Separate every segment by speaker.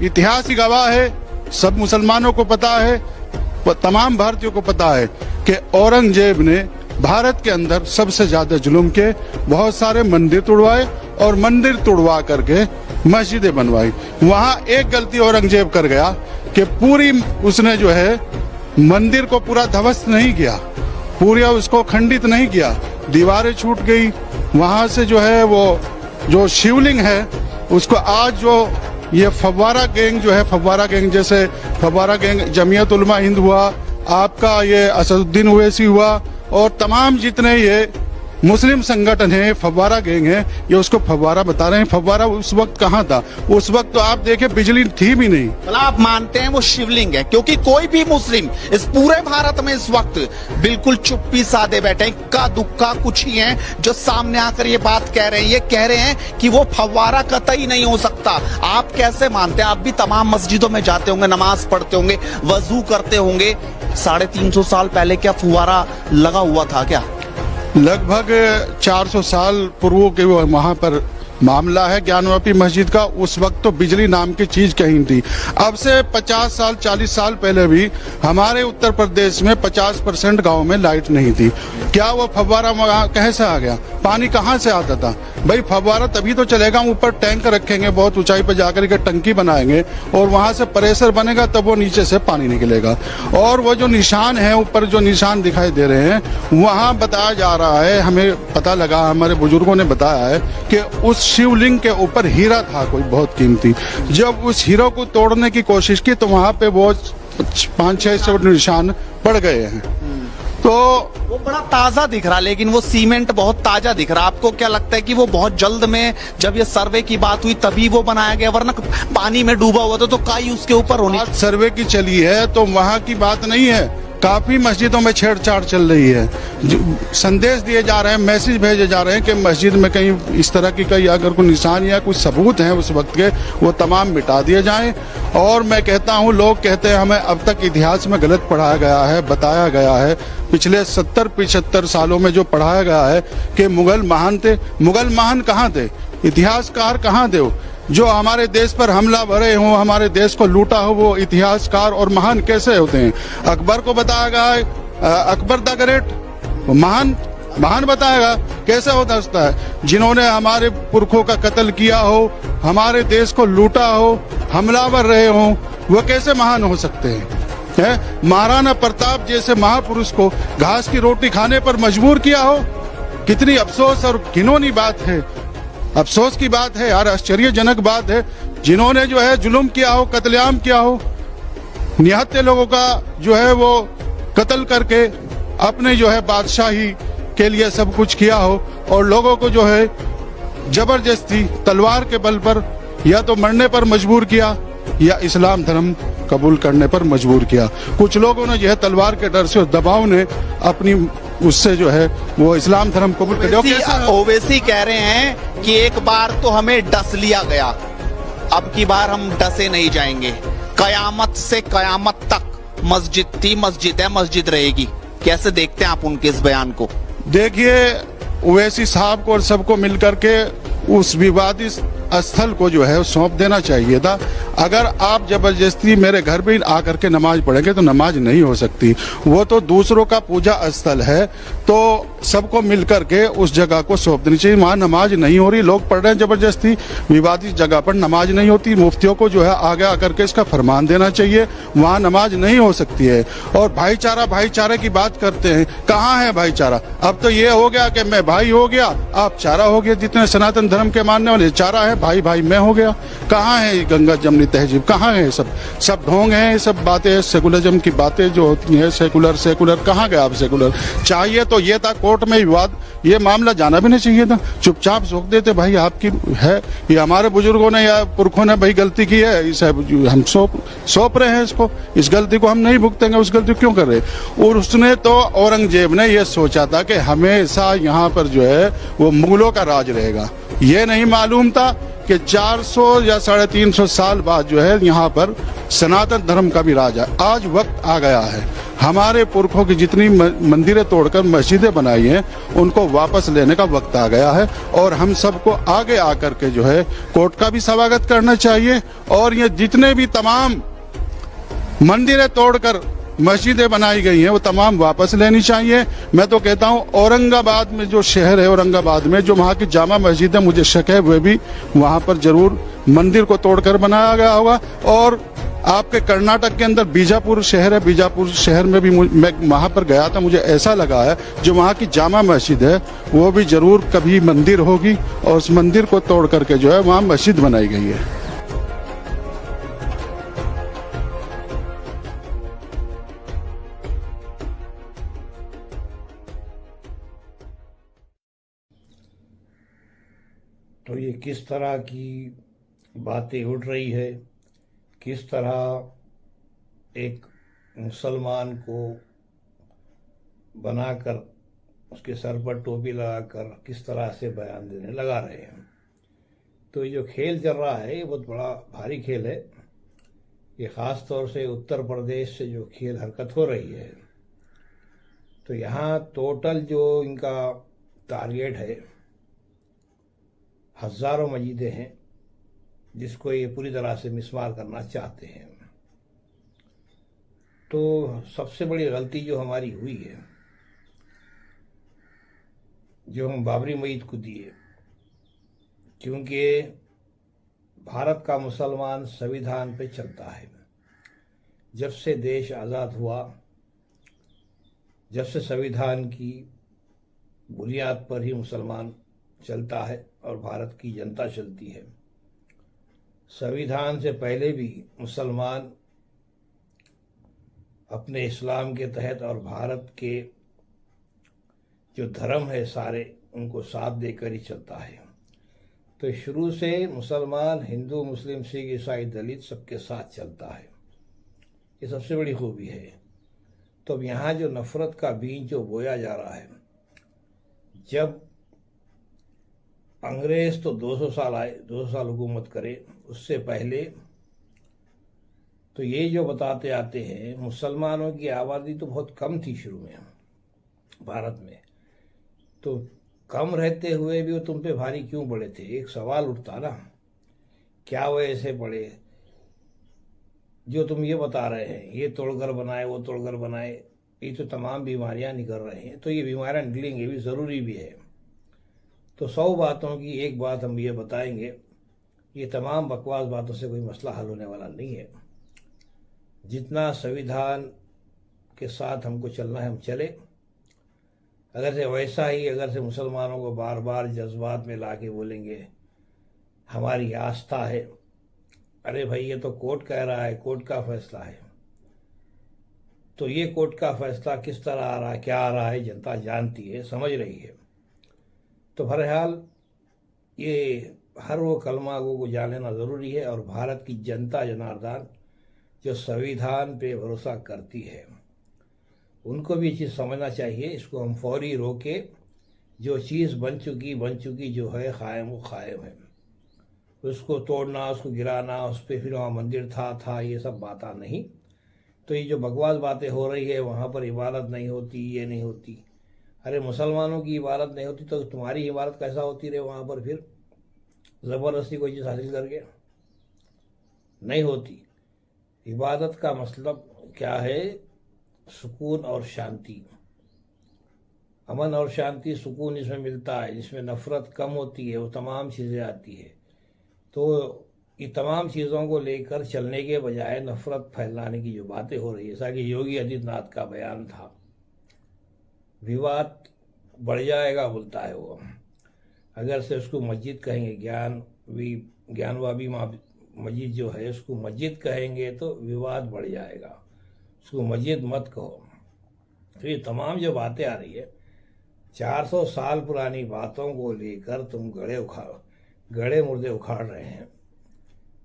Speaker 1: इतिहास ही गवाह है, सब मुसलमानों को पता है, तमाम भारतीयों को पता है कि औरंगजेब ने भारत के अंदर सबसे ज्यादा जुल्म के, बहुत सारे मंदिर तोड़वाए और मंदिर तोड़वा करके मस्जिदें बनवाई। वहां एक गलती औरंगजेब कर गया कि पूरी उसने जो है मंदिर को पूरा ध्वस्त नहीं किया, पूरा उसको खंडित नहीं किया, दीवारें छूट गई। वहां से जो है वो जो शिवलिंग है उसको आज जो ये फव्वारा गैंग जो है, फव्वारा गैंग जैसे फव्वारा गैंग जमीयत उलमा हिंद हुआ, आपका ये असदुद्दीन ओवैसी हुआ और तमाम जितने ये मुस्लिम संगठन है, फव्वारा गैंग है, ये उसको फव्वारा बता रहे हैं। फव्वारा उस वक्त कहाँ था? उस वक्त तो आप देखे बिजली थी भी नहीं।
Speaker 2: मतलब आप मानते हैं वो शिवलिंग है? क्योंकि कोई भी मुस्लिम इस पूरे भारत में इस वक्त बिल्कुल चुप्पी साधे बैठे हैं, इक्का दुक्का कुछ ही हैं जो सामने आकर ये बात कह रहे हैं। ये कह रहे हैं कि वो फव्वारा कतई नहीं हो सकता। आप कैसे मानते हैं? आप भी तमाम मस्जिदों में जाते होंगे, नमाज पढ़ते होंगे, वजू करते होंगे। 350 साल पहले क्या फव्वारा लगा हुआ था क्या?
Speaker 1: लगभग 400 साल पूर्व के वहां पर मामला है ज्ञानवापी मस्जिद का। उस वक्त तो बिजली नाम की चीज कहीं नहीं थी। अब से 50 साल 40 साल पहले भी हमारे उत्तर प्रदेश में 50% गांव में लाइट नहीं थी। क्या वो फव्वारा कैसे आ गया? पानी कहाँ से आता था? भाई फव्वारा तभी तो चलेगा, ऊपर टैंक रखेंगे, बहुत ऊंचाई पर जाकर के टंकी बनाएंगे और वहां से प्रेशर बनेगा, तब वो नीचे से पानी निकलेगा। और वो जो निशान है ऊपर, जो निशान दिखाई दे रहे हैं, वहां बताया जा रहा है, हमें पता लगा, हमारे बुजुर्गों ने बताया है कि उस शिवलिंग के ऊपर हीरा था कोई बहुत कीमती। जब उस हीरो को तोड़ने की कोशिश की तो वहां पे वो 5-6 निशान पड़ गए हैं। तो
Speaker 2: वो बड़ा ताजा दिख रहा, लेकिन वो सीमेंट बहुत ताजा दिख रहा। आपको क्या लगता है कि वो बहुत जल्द में, जब ये सर्वे की बात हुई तभी वो बनाया गया, वरना पानी में डूबा हुआ था तो काई उसके ऊपर होनी?
Speaker 1: सर्वे की चली है तो वहां की बात नहीं है। काफी मस्जिदों में छेड़छाड़ चल रही है, संदेश दिए जा रहे हैं, मैसेज भेजे जा रहे हैं कि मस्जिद में कहीं इस तरह की कहीं अगर कोई निशान या कुछ सबूत हैं उस वक्त के, वो तमाम मिटा दिए जाएं। और मैं कहता हूं, लोग कहते हैं हमें अब तक इतिहास में गलत पढ़ाया गया है, बताया गया है। पिछले 70-75 सालों में जो पढ़ाया गया है कि मुगल महान थे। मुगल महान कहाँ थे? इतिहासकार कहाँ थे? जो हमारे देश पर हमला भरे हों, हमारे देश को लूटा हो, वो इतिहासकार और महान कैसे होते हैं? अकबर को बताया गया है, अकबर द ग्रेट महान बताएगा, कैसे होता है? जिन्होंने हमारे पुरखों का कत्ल किया हो, हमारे देश को लूटा हो, हमलावर रहे हो, वो कैसे महान हो सकते हैं? महाराणा प्रताप जैसे महापुरुष को घास की रोटी खाने पर मजबूर किया हो, कितनी अफसोस और घिनौनी बात है। अफसोस की बात है यार, आश्चर्यजनक बात है। जिन्होंने जो है जुल्म किया हो, कत्लेआम किया हो, निहत्थे लोगों का जो है वो कत्ल करके अपने जो है बादशाही के लिए सब कुछ किया हो और लोगों को जो है जबरदस्ती तलवार के बल पर या तो मरने पर मजबूर किया या इस्लाम धर्म कबूल करने पर मजबूर किया। कुछ लोगों ने जो है तलवार के डर से और दबाव ने अपनी उससे जो है वो इस्लाम धर्म कबूल कर दिया।
Speaker 2: ओवैसी कह रहे हैं कि एक बार तो हमें डस लिया गया, अब की बार हम डसे नहीं जाएंगे। कयामत से कयामत तक मस्जिद थी, मस्जिद है, मस्जिद रहेगी। कैसे देखते हैं आप उनके इस बयान को?
Speaker 1: देखिए, ओवैसी साहब को और सबको मिलकर के उस विवादित स्थल को जो है सौंप देना चाहिए था। अगर आप जबरदस्ती मेरे घर पे आकर के नमाज पढ़ेंगे तो नमाज नहीं हो सकती। वो तो दूसरों का पूजा स्थल है, तो सबको मिलकर के उस जगह को सौंप देनी चाहिए। वहाँ नमाज नहीं हो रही, लोग पढ़ रहे हैं जबरदस्ती, विवादित जगह पर नमाज नहीं होती। मुफ्तियों को जो है आगे आकर के इसका फरमान देना चाहिए, वहाँ नमाज नहीं हो सकती है। और भाईचारे की बात करते हैं, कहाँ है भाईचारा? अब तो ये हो गया कि मैं भाई हो गया, आप चारा हो गया। जितने सनातन धर्म के मानने वाले चारा है, भाई मैं हो गया। कहाँ है गंगा जमनी तहजीब? कहाँ है? सब ढोंग है, सब बातें, सेकुलरिज्म की बातें जो होती हैं, सेकुलर कहाँ गया आप? सेकुलर चाहिए तो ये था कोर्ट में विवाद, ये मामला जाना भी नहीं चाहिए था, चुपचाप सोच देते भाई आपकी है, ये हमारे बुजुर्गों ने या पुरखों ने भाई गलती की है, इसे हम सौंप रहे हैं इसको, इस गलती को हम नहीं भुगतेंगे, उस गलती क्यों कर रहे? और उसने तो औरंगजेब ने ये सोचा था कि हमेशा यहाँ पर जो है वो मुगलों का राज रहेगा। ये नहीं मालूम था कि 400 या 350 साल बाद जो है यहाँ पर सनातन धर्म का भी राज है। आज वक्त आ गया है, हमारे पुरखों की जितनी मंदिरें तोड़कर मस्जिदें बनाई हैं उनको वापस लेने का वक्त आ गया है और हम सबको आगे आकर के जो है कोर्ट का भी स्वागत करना चाहिए और ये जितने भी तमाम मंदिरें तोड़कर मस्जिदें बनाई गई हैं वो तमाम वापस लेनी चाहिए। मैं तो कहता हूं औरंगाबाद में जो शहर है, औरंगाबाद में जो वहां की जामा मस्जिद है, मुझे शक है वे भी वहां पर जरूर मंदिर को तोड़कर बनाया गया होगा। और आपके कर्नाटक के अंदर बीजापुर शहर है, बीजापुर शहर में भी मैं वहां पर गया था, मुझे ऐसा लगा है जो वहां की जामा मस्जिद है वो भी जरूर कभी मंदिर होगी और उस मंदिर को तोड़ करके जो है वहां मस्जिद बनाई गई है।
Speaker 3: तो ये किस तरह की बातें उड़ रही है, किस तरह एक मुसलमान को बनाकर उसके सर पर टोपी लगाकर किस तरह से बयान देने लगा रहे हैं। तो ये जो खेल चल रहा है ये बहुत बड़ा भारी खेल है। ये ख़ास तौर से उत्तर प्रदेश से जो खेल हरकत हो रही है, तो यहाँ टोटल जो इनका टारगेट है हज़ारों मस्जिदें हैं जिसको ये पूरी तरह से मिसमार करना चाहते हैं। तो सबसे बड़ी गलती जो हमारी हुई है, जो हम बाबरी मस्जिद को दिए, क्योंकि भारत का मुसलमान संविधान पे चलता है। जब से देश आज़ाद हुआ, जब से संविधान की बुनियाद पर ही मुसलमान चलता है और भारत की जनता चलती है। संविधान से पहले भी मुसलमान अपने इस्लाम के तहत और भारत के जो धर्म है सारे उनको साथ देकर ही चलता है। तो शुरू से मुसलमान हिंदू, मुस्लिम, सिख, ईसाई, दलित सबके साथ चलता है। ये सबसे बड़ी खूबी है। तो अब यहाँ जो नफरत का बीज जो बोया जा रहा है, जब अंग्रेज तो 200 साल आए, 200 साल हुकूमत करे, उससे पहले तो ये जो बताते आते हैं मुसलमानों की आबादी तो बहुत कम थी शुरू में भारत में। तो कम रहते हुए भी वो तुम पे भारी क्यों पड़े थे? एक सवाल उठता ना, क्या वो ऐसे पड़े जो तुम ये बता रहे हैं ये तोड़कर बनाए, वो तोड़कर बनाए, ये तो तमाम बीमारियां निकल रही हैं। तो ये बीमारियां निकलेंगी भी, ज़रूरी भी है। तो 100 बातों की एक बात हम ये बताएंगे, ये तमाम बकवास बातों से कोई मसला हल होने वाला नहीं है। जितना संविधान के साथ हमको चलना है हम चले। अगर से वैसा ही अगर से मुसलमानों को बार बार जज्बात में ला के बोलेंगे हमारी आस्था है, अरे भाई ये तो कोर्ट कह रहा है, कोर्ट का फैसला है। तो ये कोर्ट का फैसला किस तरह आ रहा है, क्या आ रहा है, जनता जानती है, समझ रही है। तो बहरहाल ये हर वो कलमा को जान लेना ज़रूरी है। और भारत की जनता जनार्दन जो संविधान पे भरोसा करती है उनको भी ये चीज़ समझना चाहिए। इसको हम फौरी रोके। जो चीज़ बन चुकी जो है कायम वो कायम है। उसको तोड़ना, उसको गिराना, उस पर फिर वहाँ मंदिर था ये सब बात नहीं। तो ये जो बकवास बातें हो रही है वहाँ पर इबादत नहीं होती, ये नहीं होती, अरे मुसलमानों की इबादत नहीं होती तो तुम्हारी इबादत कैसा होती रहे वहाँ पर? फिर ज़बरदस्ती कोई चीज़ हासिल करके नहीं होती। इबादत का मतलब क्या है? सुकून और शांति, अमन और शांति, सुकून इसमें मिलता है, जिसमें नफ़रत कम होती है, वो तमाम चीज़ें आती है। तो ये तमाम चीज़ों को लेकर चलने के बजाय नफ़रत फैलाने की जो बातें हो रही है, जैसा कि योगी आदित्यनाथ का बयान था, विवाद बढ़ जाएगा बोलता है वो। अगर से उसको मस्जिद कहेंगे, ज्ञानवाबी मस्जिद जो है उसको मस्जिद कहेंगे तो विवाद बढ़ जाएगा, उसको मस्जिद मत कहो। तो ये तमाम जो बातें आ रही है 400 साल पुरानी बातों को लेकर तुम गड़े मुर्दे उखाड़ रहे हैं।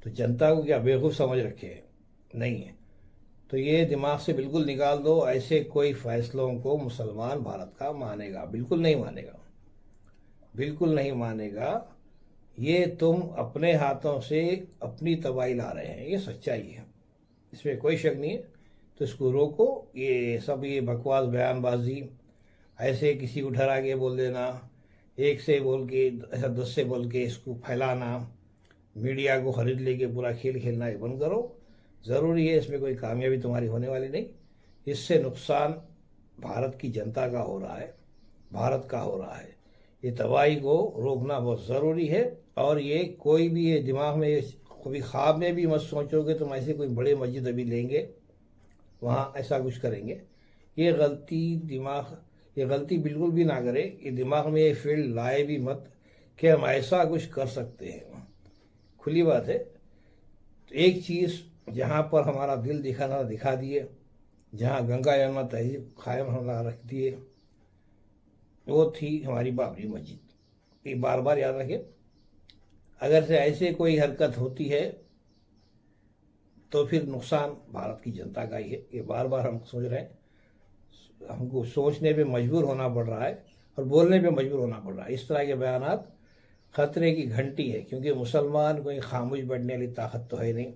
Speaker 3: तो जनता को क्या बेवकूफ़ समझ रखे? नहीं है। तो ये दिमाग से बिल्कुल निकाल दो। ऐसे कोई फैसलों को मुसलमान भारत का मानेगा? बिल्कुल नहीं मानेगा, बिल्कुल नहीं मानेगा। ये तुम अपने हाथों से अपनी तबाही ला रहे हैं, ये सच्चाई है, इसमें कोई शक नहीं है। तो इसको रोको। ये सब ये बकवास बयानबाजी, ऐसे किसी को डरा के बोल देना, एक से बोल के ऐसा 10 से बोल के इसको फैलाना, मीडिया को खरीद लेके पूरा खेल खेलना ये बंद करो। ज़रूरी है, इसमें कोई कामयाबी तुम्हारी होने वाली नहीं। इससे नुकसान भारत की जनता का हो रहा है, भारत का हो रहा है। ये तबाही को रोकना बहुत ज़रूरी है। और ये कोई भी ये दिमाग में, कभी ख्वाब में भी मत सोचोगे तुम ऐसे कोई बड़े मस्जिद अभी लेंगे, वहाँ ऐसा कुछ करेंगे। ये गलती बिल्कुल भी ना करे। ये दिमाग में ये फील्ड लाए भी मत कि हम ऐसा कुछ कर सकते हैं। खुली बात है। तो एक चीज़ जहाँ पर हमारा दिल दिखाना दिखा दिए, जहाँ गंगा यमुना तहजीब कायम होना रख दिए, वो थी हमारी बाबरी मस्जिद। ये बार बार याद रखें। अगर से ऐसे कोई हरकत होती है तो फिर नुकसान भारत की जनता का ही है। ये बार बार हम सोच रहे हैं, हमको सोचने पे मजबूर होना पड़ रहा है और बोलने पे मजबूर होना पड़ रहा है। इस तरह के बयानात खतरे की घंटी है, क्योंकि मुसलमान कोई खामोश बैठने वाली ताकत तो है नहीं।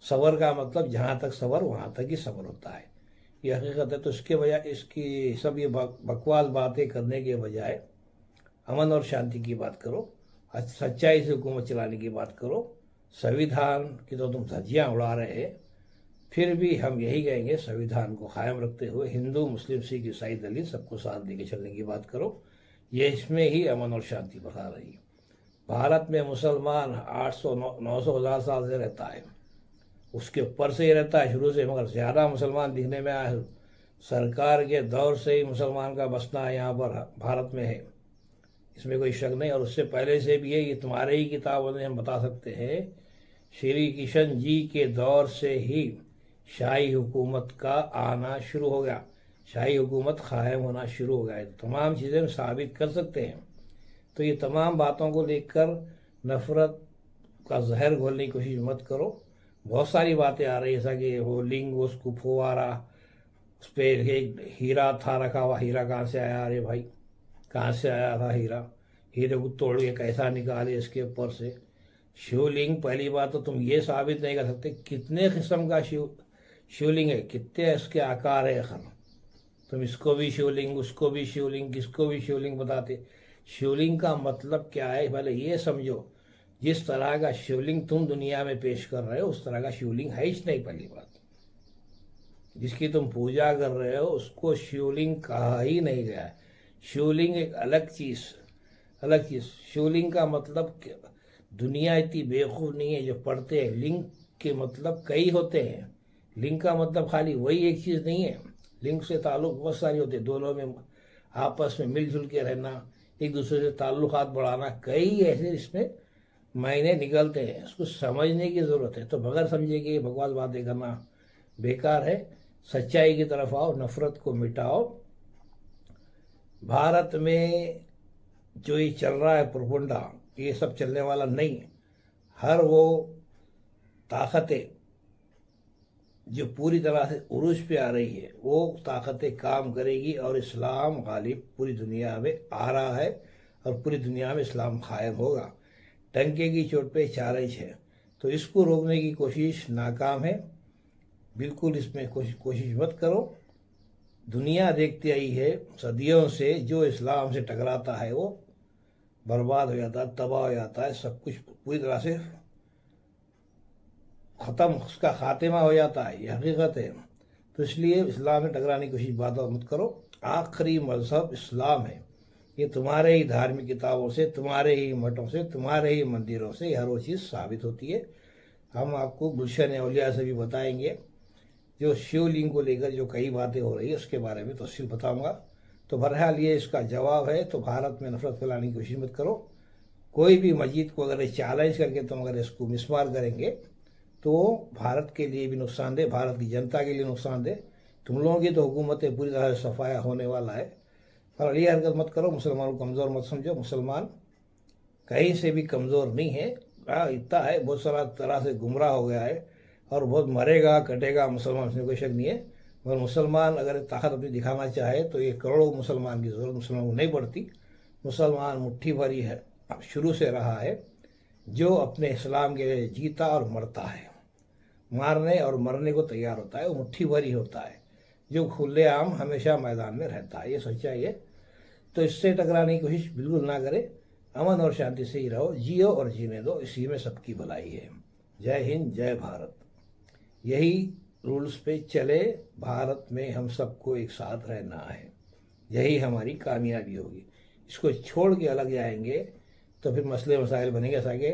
Speaker 3: सबर का मतलब जहाँ तक सबर वहाँ तक ही सबर होता है, ये हकीकत है। तो इसके बजाय इसकी सब ये बकवास बातें करने के बजाय अमन और शांति की बात करो, सच्चाई से हुकूमत चलाने की बात करो। संविधान की तो तुम धज्जियाँ उड़ा रहे हैं, फिर भी हम यही कहेंगे संविधान को कायम रखते हुए हिंदू मुस्लिम सिख ईसाई दलित सबको साथ देके चलने की बात करो। ये इसमें ही अमन और शांति बरकरार रही। भारत में मुसलमान 800-900 साल से रहता है, उसके ऊपर से ही रहता है शुरू से, मगर ज़्यादा मुसलमान दिखने में आया सरकार के दौर से ही मुसलमान का बसना यहाँ पर भारत में है, इसमें कोई शक नहीं। और उससे पहले से भी है, ये तुम्हारे ही किताबों में हम बता सकते हैं। श्री किशन जी के दौर से ही शाही हुकूमत का आना शुरू हो गया, शाही हुकूमत कायम होना शुरू हो गया। तमाम चीज़ें हम साबित कर सकते हैं। तो ये तमाम बातों को लेकर नफरत का जहर घोलने की कोशिश मत करो। बहुत सारी बातें आ रही है, जैसा कि वो लिंग, उसको फुवारा, उस पर एक हीरा था रखा हुआ, हीरा कहाँ से आया? अरे भाई कहाँ से आया था हीरा? हीरे को तोड़ के कैसा निकाले इसके ऊपर से? शिवलिंग, पहली बात तो तुम ये साबित नहीं कर सकते कितने किस्म का शिवलिंग है, कितने इसके आकार है। खर तुम इसको भी शिवलिंग, उसको भी शिवलिंग, किसको भी शिवलिंग बताते। शिवलिंग का मतलब क्या है पहले ये समझो। जिस तरह का शिवलिंग तुम दुनिया में पेश कर रहे हो उस तरह का शिवलिंग है ही नहीं। पहली बात, जिसकी तुम पूजा कर रहे हो उसको शिवलिंग कहा ही नहीं गया है। शिवलिंग एक अलग चीज़। शिवलिंग का मतलब दुनिया इतनी बेवकूफ़ नहीं है जो पढ़ते हैं। लिंग के मतलब कई होते हैं। लिंग का मतलब खाली वही एक चीज़ नहीं है। लिंग से ताल्लुक बहुत सारी होते हैं, दोनों में आपस में मिलजुल के रहना, एक दूसरे से ताल्लुकात बढ़ाना, कई ऐसे इसमें मायने निकलते हैं। उसको समझने की ज़रूरत है। तो बगैर समझे कि ये बकवास बातें करना बेकार है। सच्चाई की तरफ आओ, नफरत को मिटाओ। भारत में जो ये चल रहा है प्रोपगंडा, ये सब चलने वाला नहीं। हर वो ताकतें जो पूरी तरह से उरूज पे आ रही है वो ताकतें काम करेगी और इस्लाम गालिब पूरी दुनिया में आ रहा है और पूरी दुनिया में इस्लाम कायम होगा। टंके की चोट पे 4 इंच है, तो इसको रोकने की कोशिश नाकाम है। बिल्कुल इसमें कोशिश मत करो। दुनिया देखती आई है सदियों से, जो इस्लाम से टकराता है वो बर्बाद हो जाता है, तबाह हो जाता है, सब कुछ पूरी तरह से ख़त्म, उसका खात्मा हो जाता है। ये हकीकत है। तो इसलिए इस्लाम में टकराने की कोशिश बात मत करो। आखिरी मजहब इस्लाम है। ये तुम्हारे ही धार्मिक किताबों से, तुम्हारे ही मठों से, तुम्हारे ही मंदिरों से हर वो चीज़ साबित होती है। हम आपको गुलशन औलिया से भी बताएंगे। जो शिवलिंग को लेकर जो कई बातें हो रही है उसके बारे में तफसील बताऊंगा। तो बहरहाल ये इसका जवाब है। तो भारत में नफरत फैलाने की कोशिश मत करो। कोई भी मस्जिद को अगर चैलेंज करके तुम अगर इसको मिसमार करेंगे तो भारत के लिए भी नुकसानदेह, भारत की जनता के लिए नुकसानदेह। तुम लोगों की तो हुकूमतें पूरी तरह से सफाया होने वाला है। पर ये हरकत मत करो। मुसलमानों को कमज़ोर मत समझो। मुसलमान कहीं से भी कमज़ोर नहीं है। इतना है बहुत सारा तरह से गुमराह हो गया है और बहुत मरेगा कटेगा मुसलमान, इसमें कोई शक नहीं है। मगर मुसलमान अगर ताकत अपनी दिखाना चाहे तो ये करोड़ों मुसलमान की ज़रूरत मुसलमान को नहीं पड़ती। मुसलमान मुट्ठी भरी है, शुरू से रहा है, जो अपने इस्लाम के लिए जीता और मरता है। मारने और मरने को तैयार होता है, वो मुट्ठी भर ही होता है। जो खुलेआम हमेशा मैदान में रहता है, ये सच्चाई है। तो इससे टकराने की कोशिश बिल्कुल ना करें, अमन और शांति से ही रहो, जियो और जीने दो, इसी में सबकी भलाई है। जय हिंद, जय भारत। यही रूल्स पे चले, भारत में हम सबको एक साथ रहना है, यही हमारी कामयाबी होगी। इसको छोड़ के अलग जाएंगे तो फिर मसले मसाइल बनेंगे। सागे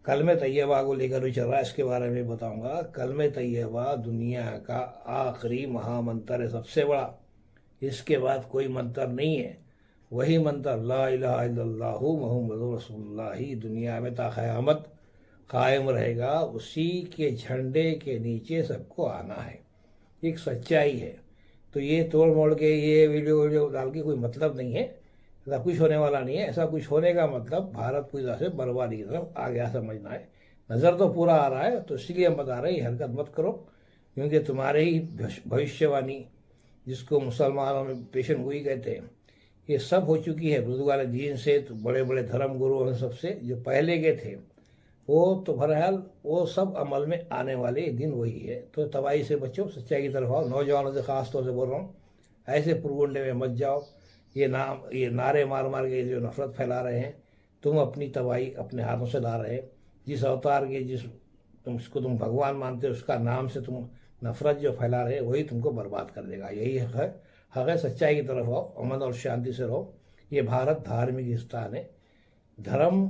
Speaker 3: कलमे तैयबा को लेकर भी चल रहा है, इसके बारे में बताऊंगा। कलमे तैयबा दुनिया का आखिरी महामंत्र है, सबसे बड़ा। इसके बाद कोई मंत्र नहीं है। वही मंत्र ला इलाहा इल्लल्लाहु मुहम्मदुर रसूलुल्लाह ही दुनिया में ता क़यामत कायम रहेगा। उसी के झंडे के नीचे सबको आना है, एक सच्चाई है। तो ये तोड़ मोड़ के ये वीडियो डाल के कोई मतलब नहीं है, ऐसा कुछ होने वाला नहीं है। ऐसा कुछ होने का मतलब भारत पूरी तरह से बर्बादी की तरफ आ गया, समझना है। नज़र तो पूरा आ रहा है, तो इसलिए हम बता रहे हैं हरकत मत करो, क्योंकि तुम्हारे ही भविष्यवाणी, जिसको मुसलमानों में पेशन गोई कहते हैं, ये सब हो चुकी है बुजुर्गान दीन से, तो बड़े बड़े धर्म गुरुओं सबसे जो पहले के थे, वो तो बहरहाल वो सब अमल में आने वाले दिन वही है। तो तबाही से बचो, सच्चाई की तरफ आओ। नौजवानों से खास तौर से बोल रहा हूँ, ऐसे पुरगुंडे में मत जाओ। ये नारे मार मार के जो नफरत फैला रहे हैं, तुम अपनी तबाही अपने हाथों से ला रहे हैं। जिस अवतार के जिसको तुम भगवान मानते हो, उसका नाम से तुम नफरत जो फैला रहे हैं, वही तुमको बर्बाद कर देगा। यही हक है। सच्चाई की तरफ आओ, अमन और शांति से रहो। ये भारत धार्मिक स्थान है, धर्म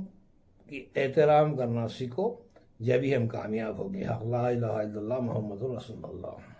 Speaker 3: की एहतराम करना सीखो, जब ही हम कामयाब होंगे। ला इलाहा इल्लल्लाह मुहम्मदुर रसूलुल्लाह।